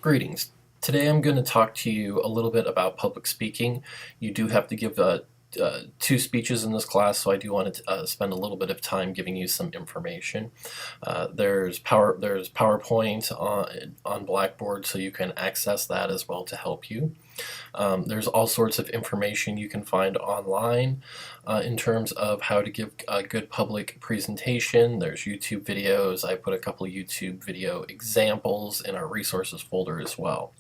Greetings. Today I'm going to talk to you a little bit about public speaking. You do have to give two speeches in this class, so I do want to spend a little bit of time giving you some information. There's PowerPoint on Blackboard, so you can access that as well to help you. There's all sorts of information you can find online in terms of how to give a good public presentation. There's YouTube videos. I put a couple of YouTube video examples in our resources folder as well.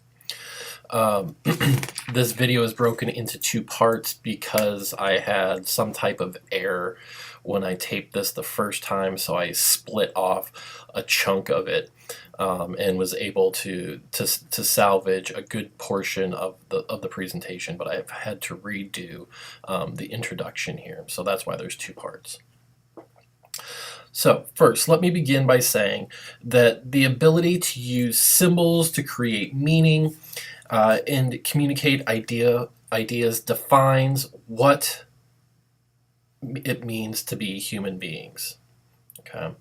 This video is broken into two parts because I had some type of error when I taped this the first time, so I split off a chunk of it and was able to salvage a good portion of the presentation, but I've had to redo the introduction here, so that's why there's two parts. So first, let me begin by saying that the ability to use symbols to create meaning and communicate ideas defines what it means to be human beings. Okay.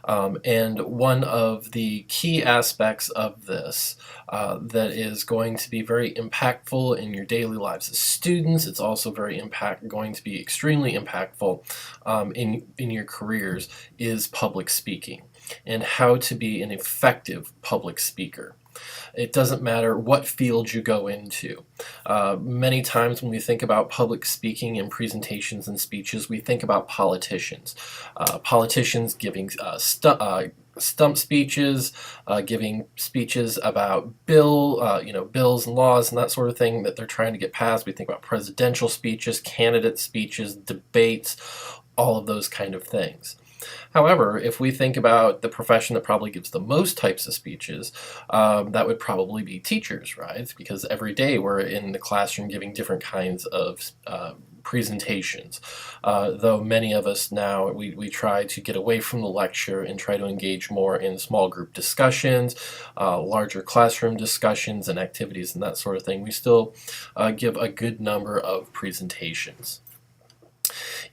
And one of the key aspects of this that is going to be very impactful in your daily lives as students, it's also going to be extremely impactful in your careers, is public speaking and how to be an effective public speaker. It doesn't matter what field you go into. Many times when we think about public speaking and presentations and speeches, we think about politicians. Politicians giving stump speeches, giving speeches about bills and laws and that sort of thing that they're trying to get passed. We think about presidential speeches, candidate speeches, debates, all of those kind of things. However, if we think about the profession that probably gives the most types of speeches, that would probably be teachers, right? Because every day we're in the classroom giving different kinds of presentations. Though many of us now, we try to get away from the lecture and try to engage more in small group discussions, larger classroom discussions and activities and that sort of thing. We still give a good number of presentations.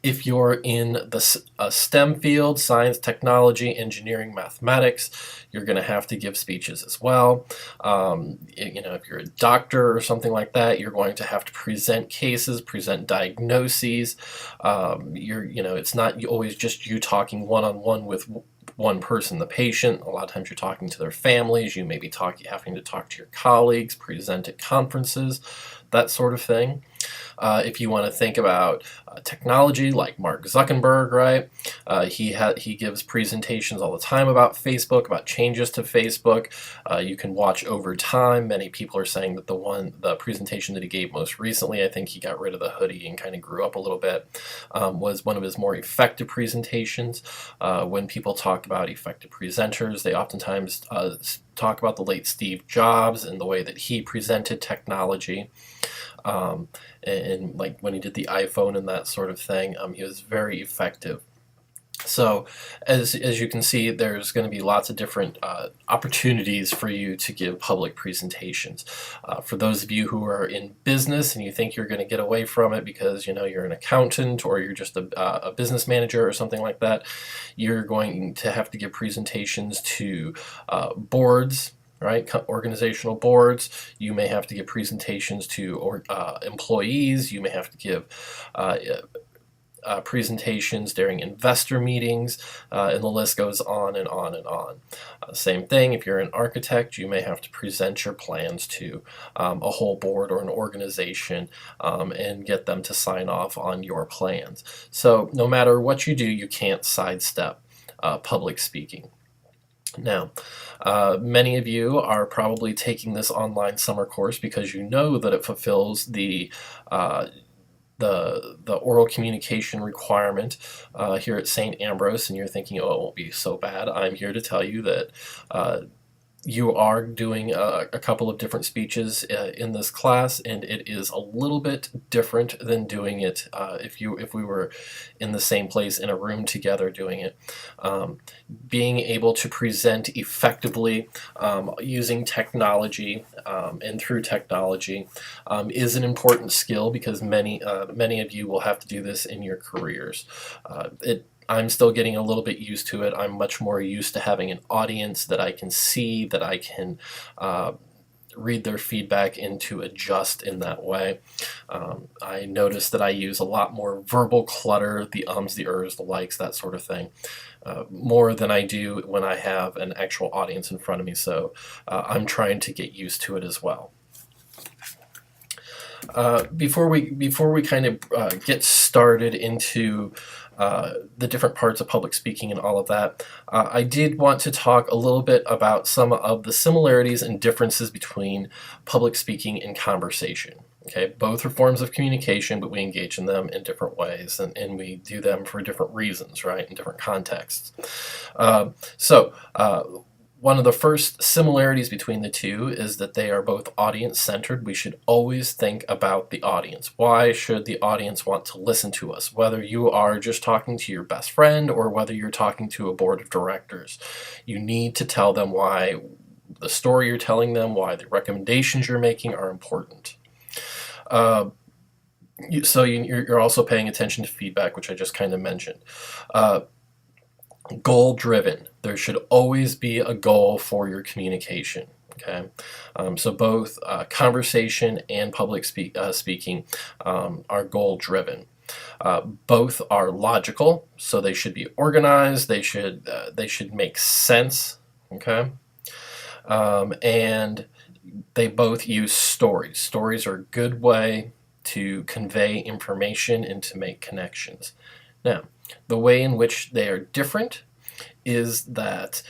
If you're in the STEM field, science, technology, engineering, mathematics, you're going to have to give speeches as well. If you're a doctor or something like that, you're going to have to present cases, present diagnoses. It's not always just you talking one-on-one with one person, the patient. A lot of times you're talking to their families. You may be having to talk to your colleagues, present at conferences, that sort of thing. If you want to think about technology, like Mark Zuckerberg, right? He gives presentations all the time about Facebook, about changes to Facebook. You can watch over time. Many people are saying that the presentation that he gave most recently, I think he got rid of the hoodie and kind of grew up a little bit, was one of his more effective presentations. When people talk about effective presenters, they oftentimes talk about the late Steve Jobs and the way that he presented technology. And like when he did the iPhone and that sort of thing, he was very effective. So as you can see, there's going to be lots of different opportunities for you to give public presentations. For those of you who are in business and you think you're going to get away from it because you're an accountant or you're just a business manager or something like that, you're going to have to give presentations to boards, right? Organizational boards. You may have to give presentations to employees. You may have to give presentations during investor meetings, and the list goes on and on and on. Same thing, if you're an architect, you may have to present your plans to a whole board or an organization and get them to sign off on your plans. So no matter what you do, you can't sidestep public speaking. Now, many of you are probably taking this online summer course because you know that it fulfills the oral communication requirement here at St. Ambrose, and you're thinking, oh, it won't be so bad. I'm here to tell you that you are doing a couple of different speeches in this class, and it is a little bit different than doing it if we were in the same place in a room together doing it. Being able to present effectively using technology and through technology is an important skill because many of you will have to do this in your careers. I'm still getting a little bit used to it. I'm much more used to having an audience that I can see, that I can read their feedback and to adjust in that way. I notice that I use a lot more verbal clutter, the ums, the ers, the likes, that sort of thing, more than I do when I have an actual audience in front of me. So I'm trying to get used to it as well. Before we kind of get started into the different parts of public speaking and all of that, I did want to talk a little bit about some of the similarities and differences between public speaking and conversation. Okay, both are forms of communication, but we engage in them in different ways, and we do them for different reasons, right, in different contexts. So one of the first similarities between the two is that they are both audience-centered. We should always think about the audience. Why should the audience want to listen to us? Whether you are just talking to your best friend or whether you're talking to a board of directors, you need to tell them why the story you're telling them, why the recommendations you're making are important. So you're also paying attention to feedback, which I just kind of mentioned. Goal-driven. There should always be a goal for your communication. Okay, so both conversation and public speaking are goal-driven. Both are logical, so they should be organized. They should make sense. Okay, and they both use stories. Stories are a good way to convey information and to make connections. Now, the way in which they are different is that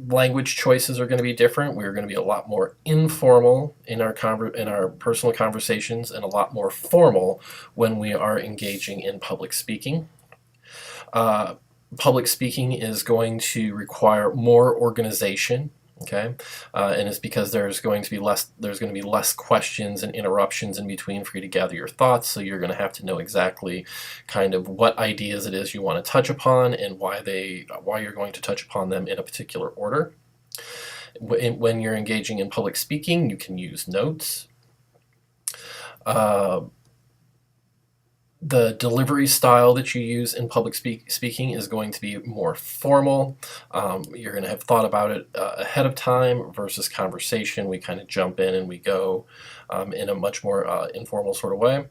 language choices are going to be different. We're going to be a lot more informal in our personal conversations and a lot more formal when we are engaging in public speaking. Public speaking is going to require more organization. Okay, and it's because there's going to be less questions and interruptions in between for you to gather your thoughts. So you're going to have to know exactly kind of what ideas it is you want to touch upon and why you're going to touch upon them in a particular order. When you're engaging in public speaking, you can use notes. The delivery style that you use in public speaking is going to be more formal. You're going to have thought about it ahead of time versus conversation. We kind of jump in and we go in a much more informal sort of way.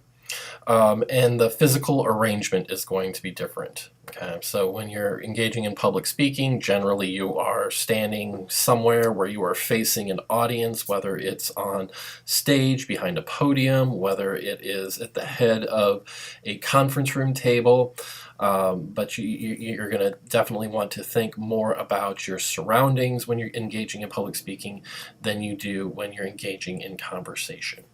And the physical arrangement is going to be different. Okay, so when you're engaging in public speaking, generally you are standing somewhere where you are facing an audience, whether it's on stage, behind a podium, whether it is at the head of a conference room table. But you're going to definitely want to think more about your surroundings when you're engaging in public speaking than you do when you're engaging in conversation.